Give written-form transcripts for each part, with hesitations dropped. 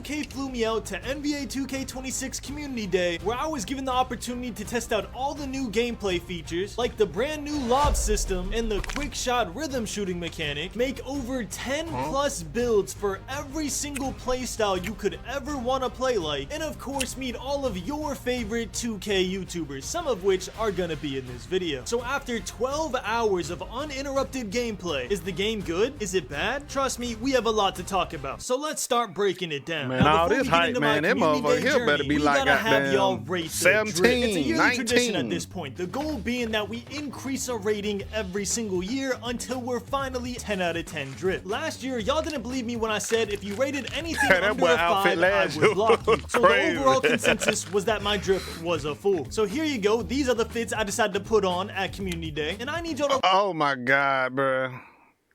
2K flew me out to NBA 2K26 Community Day, where I was given the opportunity to test out all the new gameplay features, like the brand new lob system and the quick shot rhythm shooting mechanic, make over 10 plus builds for every single playstyle you could ever want to play like, and of course meet all of your favorite 2K YouTubers, some of which are gonna be in this video. So after 12 hours of uninterrupted gameplay, is the game good? Is it bad? Trust me, we have a lot to talk about. So let's start breaking it down. Man, all this hype, man, that motherfucker here better be like goddamn 17, it's a yearly 19. tradition at this point. The goal being that we increase our rating every single year until we're finally 10 out of 10 drip. Last year, y'all didn't believe me when I said if you rated anything under a 5, I would block you. So the overall consensus was that my drip was a fool. So here you go. These are the fits I decided to put on at Community Day, and I need y'all to— Oh my God, bro.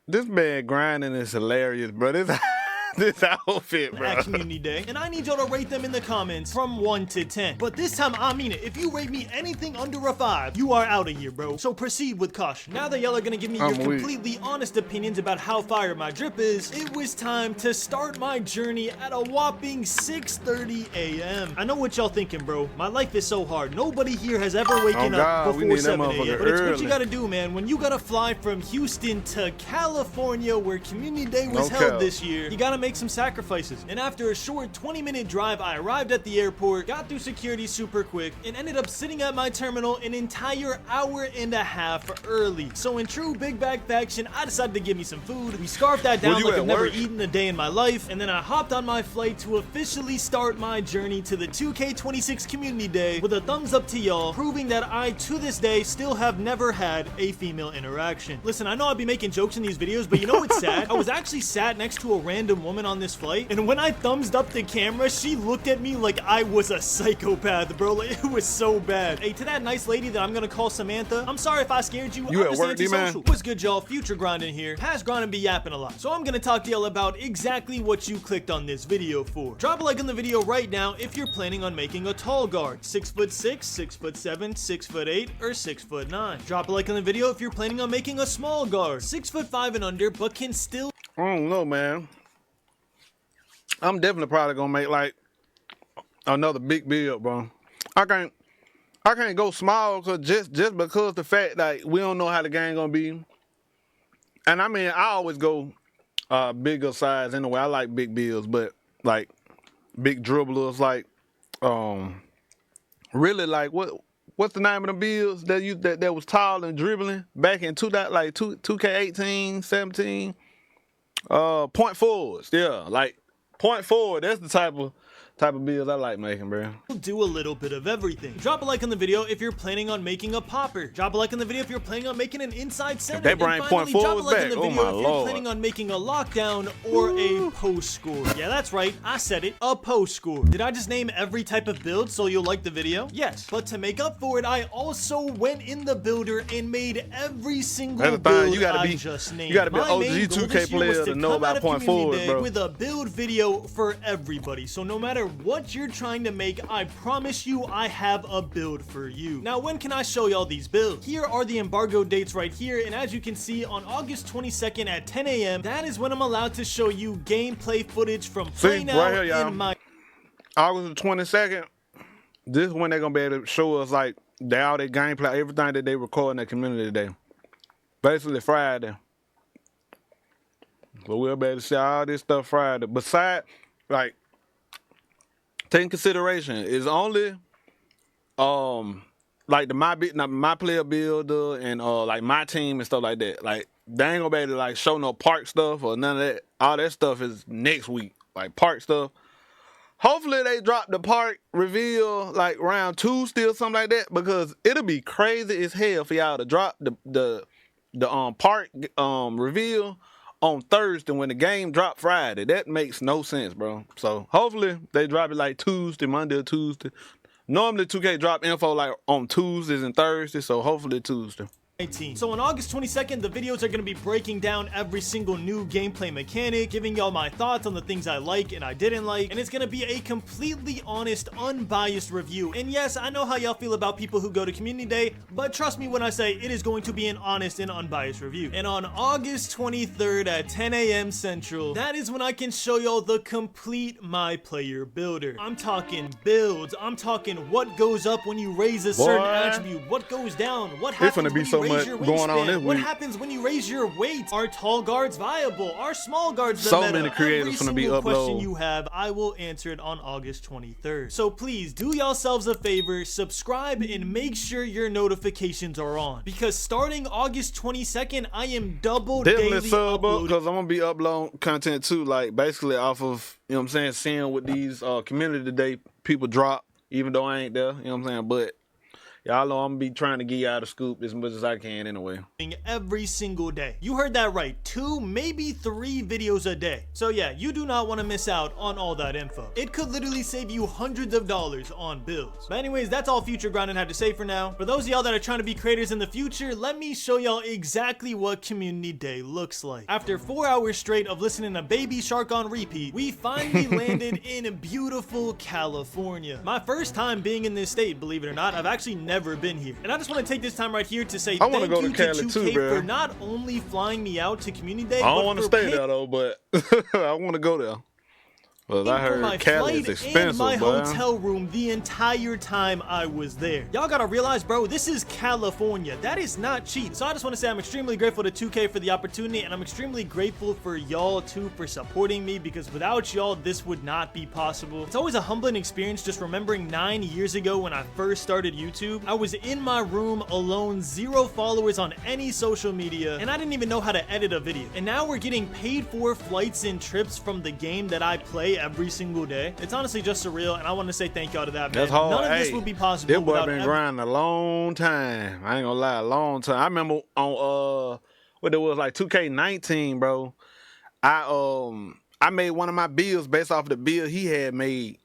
This man grinding is hilarious, bro. This outfit, bro. At Community Day, and I need y'all to rate them in the comments from 1 to 10. But this time, I mean it. If you rate me anything under a 5, you are out of here, bro. So proceed with caution. Now that y'all are gonna give me your completely honest opinions about how fire my drip is, it was time to start my journey at a whopping 6:30 a.m. I know what y'all thinking, bro. My life is so hard. Nobody here has ever waken up before 7 a.m. But it's what you gotta do, man. When you gotta fly from Houston to California, where Community Day was held this year, you gotta make some sacrifices. And after a short 20-minute drive, I arrived at the airport, got through security super quick, and ended up sitting at my terminal an entire hour and a half early. So in true big bag fashion, I decided to give me some food. We scarfed that down like I've never eaten a day in my life, and then I hopped on my flight to officially start my journey to the 2K26 Community Day with a thumbs up to y'all, proving that I, to this day, still have never had a female interaction. Listen, I know I'd be making jokes in these videos, but you know what's sad? I was actually sat next to a random woman on this flight, and when I thumbs up the camera, she looked at me like I was a psychopath, bro. Like, it was so bad. Hey, to that nice lady that I'm gonna call Samantha, I'm sorry if I scared you. You at work, man? What's good, y'all? Future grinding here. Past grinding be yapping a lot, so I'm gonna talk to y'all about exactly what you clicked on this video for. Drop a like on the video right now if you're planning on making a tall guard, 6'6", 6'7", 6'8", or 6'9". Drop a like on the video if you're planning on making a small guard, 6'5" and under, but can still— I don't know, man. I'm definitely probably gonna make like another big build, bro. I can't go small just because the fact that we don't know how the game gonna be. And I mean, I always go bigger size anyway. I like big builds, but like big dribblers, like really like what's the name of the builds that was tall and dribbling back in 2K18, 17? Point forwards, yeah, like point forward. That's the type of builds I like making, bro. Do a little bit of everything. Drop a like on the video if you're planning on making a popper. Drop a like on the video if you're planning on making an inside center. If they bring point forwards back, oh my if you're planning on making a lockdown or a post score. Yeah, that's right. I said it. A post score. Did I just name every type of build so you'll like the video? Yes. But to make up for it, I also went in the builder and made every single build I just named. You gotta be an OG 2K player to know about point forwards, bro. With a build video for everybody. So no matter what you're trying to make, I promise you I have a build for you. Now, when can I show y'all these builds? Here are the embargo dates right here, and as you can see, on August 22nd at 10 a.m., that is when I'm allowed to show you gameplay footage from Play Now right here, in my— August the 22nd, this is when they're gonna be able to show us like all their gameplay, everything that they record in the community today. Basically Friday. But we'll be able to see all this stuff Friday. Besides, like, take in consideration is only like the my player builder and like my team and stuff like that. Like they ain't gonna be able to like show no park stuff or none of that. All that stuff is next week. Like park stuff. Hopefully they drop the park reveal like around Tuesday or something like that, because it'll be crazy as hell for y'all to drop the park reveal on Thursday when the game dropped Friday. That makes no sense, bro. So hopefully they drop it like Tuesday, Monday or Tuesday. Normally 2K drop info like on Tuesdays and Thursdays, so hopefully Tuesday. So on August 22nd, the videos are going to be breaking down every single new gameplay mechanic, giving y'all my thoughts on the things I like and I didn't like, and it's going to be a completely honest, unbiased review. And yes, I know how y'all feel about people who go to Community Day, but trust me when I say it is going to be an honest and unbiased review. And on August 23rd at 10 a.m. Central, that is when I can show y'all the complete My Player Builder. I'm talking builds, I'm talking what goes up when you raise a certain attribute, what goes down, what happens when you raise your wingspan, what happens when you raise your weight, are tall guards viable, are small guards the meta? So many creators gonna be uploaded. Question you have, I will answer it on August 23rd. So please do yourselves a favor, subscribe and make sure your notifications are on, because starting August 22nd, I am double daily sub uploading. Because I'm gonna be uploading content too, like basically off of, you know what I'm saying, seeing what these Community Day people drop, even though I ain't there, you know what I'm saying, but y'all know I'm gonna be trying to get y'all the scoop as much as I can anyway. Every single day. You heard that right. 2, maybe 3 videos a day. So yeah, you do not want to miss out on all that info. It could literally save you hundreds of dollars on builds. But anyways, that's all Future Grinding had to say for now. For those of y'all that are trying to be creators in the future, let me show y'all exactly what Community Day looks like. After 4 hours straight of listening to Baby Shark on repeat, we finally landed in beautiful California. My first time being in this state, believe it or not. I've actually never been here. And I just want to take this time right here to say thank you to 2K for not only flying me out to Community Day, I don't want to stay there though, but I want to go there. Well, I heard Cali is expensive, my hotel room the entire time I was there. Y'all gotta realize, bro, this is California. That is not cheap. So I just want to say I'm extremely grateful to 2K for the opportunity, and I'm extremely grateful for y'all too for supporting me, because without y'all, this would not be possible. It's always a humbling experience just remembering 9 years ago when I first started YouTube. I was in my room alone, 0 followers on any social media, and I didn't even know how to edit a video. And now we're getting paid for flights and trips from the game that I play every single day. It's honestly just surreal, and I want to say thank y'all to that, man. That's hard. None of this would be possible. This boy been grinding a long time. I ain't gonna lie, a long time. I remember on what it was, like 2K19, bro. I made one of my builds based off the build he had made.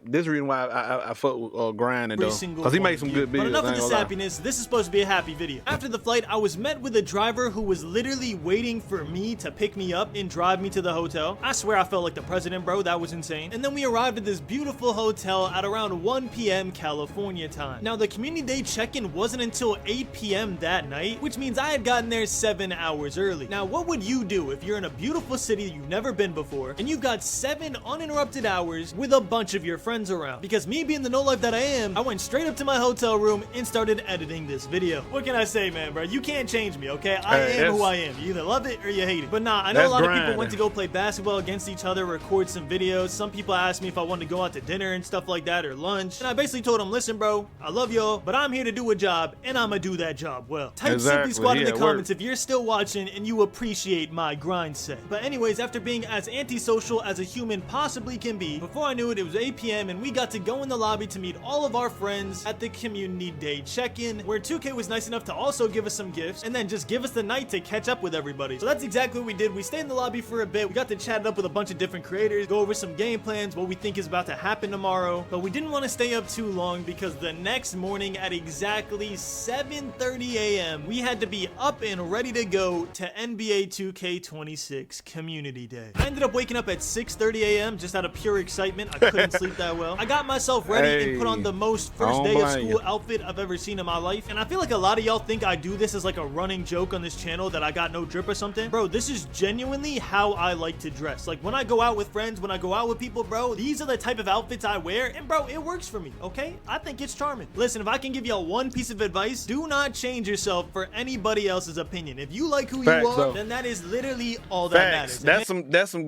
This is the reason why I fuck with grinding though, because he made some good videos. But enough of this happiness. This is supposed to be a happy video. After the flight, I was met with a driver who was literally waiting for me to pick me up and drive me to the hotel. I swear I felt like the president, bro. That was insane. And then we arrived at this beautiful hotel at around 1 p.m. California time. Now the Community Day check-in wasn't until 8 p.m. that night, which means I had gotten there 7 hours early. Now what would you do if you're in a beautiful city you've never been before and you've got 7 uninterrupted hours with a bunch of your friends around? Because me being the no life that I am, I went straight up to my hotel room and started editing this video. What can I say, man, bro? You can't change me, okay? I am who I am. You either love it or you hate it. But nah, I know a lot of people went to go play basketball against each other, record some videos. Some people asked me if I wanted to go out to dinner and stuff like that, or lunch. And I basically told them, listen, bro, I love y'all, but I'm here to do a job, and I'm gonna do that job well. Type Simply Squad in the comments if you're still watching and you appreciate my grind set. But anyways, after being as antisocial as a human possibly can be, before I knew it, it was 8 p.m. and we got to go in the lobby to meet all of our friends at the Community Day check-in, where 2K was nice enough to also give us some gifts and then just give us the night to catch up with everybody. So that's exactly what we did. We stayed in the lobby for a bit. We got to chat up with a bunch of different creators, go over some game plans, what we think is about to happen tomorrow. But we didn't want to stay up too long because the next morning at exactly 7:30 a.m. we had to be up and ready to go to NBA 2K26 Community Day. I ended up waking up at 6:30 a.m. just out of pure excitement. I couldn't sleep that well. I got myself ready and put on the most first day of school outfit I've ever seen in my life. And I feel like a lot of y'all think I do this as like a running joke on this channel that I got no drip or something. Bro, this is genuinely how I like to dress. Like when I go out with friends, when I go out with people, bro, these are the type of outfits I wear. And bro, it works for me, okay? I think it's charming. Listen, if I can give y'all one piece of advice, do not change yourself for anybody else's opinion. If you like who you are, then that is literally all that matters. That's some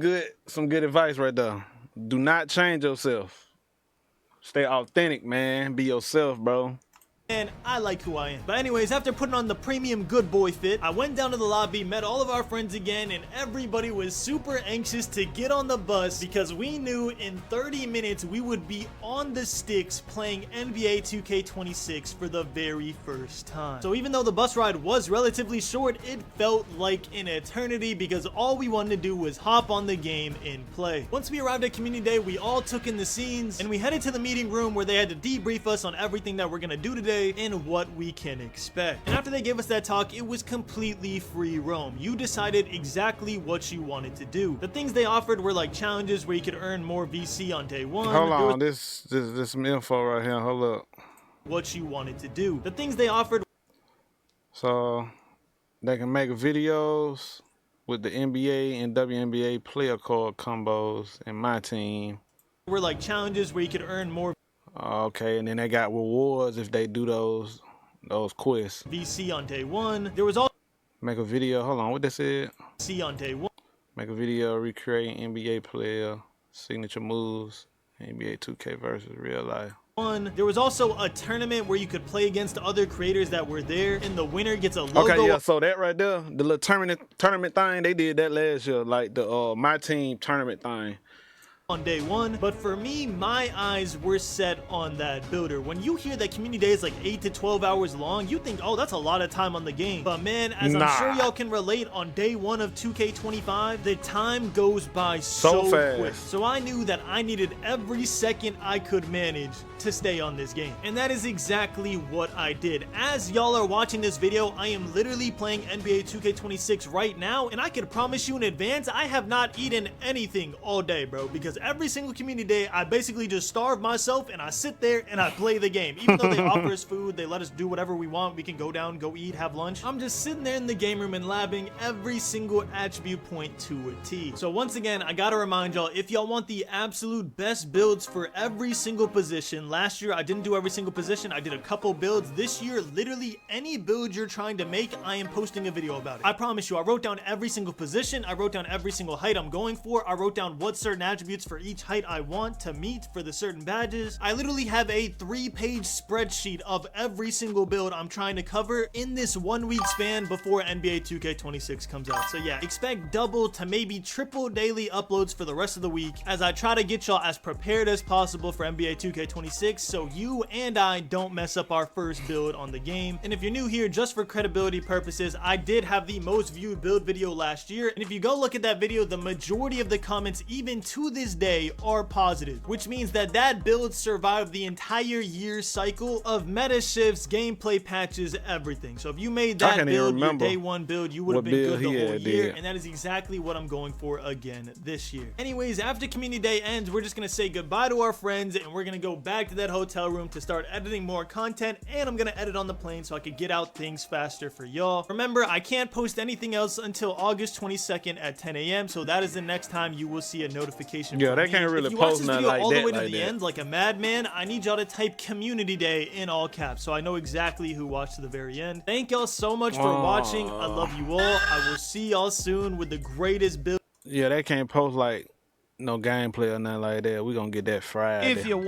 good advice right there. Do not change yourself. Stay authentic, man. Be yourself, bro. And I like who I am. But anyways, after putting on the premium good boy fit, I went down to the lobby, met all of our friends again, and everybody was super anxious to get on the bus because we knew in 30 minutes we would be on the sticks playing NBA 2K26 for the very first time. So even though the bus ride was relatively short, it felt like an eternity because all we wanted to do was hop on the game and play. Once we arrived at Community Day, we all took in the scenes and we headed to the meeting room where they had to debrief us on everything that we're gonna do today. gameplay, and what we can expect. And after they gave us that talk, it was completely free roam. You decided exactly what you wanted to do. The things they offered were like challenges where you could earn more VC on day one. Hold on, this some info right here. Hold up. What you wanted to do. The things they offered. So they can make videos with the NBA and WNBA player card combos in my team. Were like challenges where you could earn more. Okay, and then they got rewards if they do those quests. VC on day one. There was also make a video. Hold on, what they said? VC on day one. Make a video recreating NBA player signature moves, NBA 2K versus real life. There was also a tournament where you could play against other creators that were there, and the winner gets a logo. Okay, yeah, so that right there, the little tournament thing, they did that last year, like the my team tournament thing. On day one, but for me, my eyes were set on that builder. When you hear that community day is like 8 to 12 hours long, you think, oh, that's a lot of time on the game. But man, as I'm sure y'all can relate, on day one of 2K25, the time goes by so fast. quick. So I knew that I needed every second I could manage to stay on this game. And that is exactly what I did. As y'all are watching this video, I am literally playing NBA2K26 right now, and I can promise you in advance, I have not eaten anything all day, bro, because every single community day, I basically just starve myself and I sit there and I play the game. Even though they offer us food, they let us do whatever we want. We can go down, go eat, have lunch. I'm just sitting there in the game room and labbing every single attribute point to a T. So once again, I gotta remind y'all, if y'all want the absolute best builds for every single position, last year I didn't do every single position. I did a couple builds. This year, literally any build you're trying to make, I am posting a video about it. I promise you, I wrote down every single position. I wrote down every single height I'm going for. I wrote down what certain attributes for each height I want to meet for the certain badges. I literally have a 3-page spreadsheet of every single build I'm trying to cover in this 1 week span before NBA 2K26 comes out. So yeah, expect double to maybe triple daily uploads for the rest of the week as I try to get y'all as prepared as possible for NBA 2K26 so you and I don't mess up our first build on the game. And if you're new here, just for credibility purposes, I did have the most viewed build video last year, and if you go look at that video, the majority of the comments even to this day are positive, which means that that build survived the entire year cycle of meta shifts, gameplay patches, everything. So if you made that build your day one build, you would have been good the whole year, and that is exactly what I'm going for again this year. Anyways, after community day ends, we're just gonna say goodbye to our friends and we're gonna go back to that hotel room to start editing more content, and I'm gonna edit on the plane so I could get out things faster for y'all. Remember, I can't post anything else until August 22nd at 10 a.m. so that is the next time you will see a notification. Yeah, they can't really post nothing like that. All the way to the end, like a madman, I need y'all to type community day in all caps so I know exactly who watched to the very end. Thank y'all so much for watching. I love you all. I will see y'all soon with the greatest build. Yeah, they can't post like no gameplay or nothing like that. We're gonna get that Friday. If you watch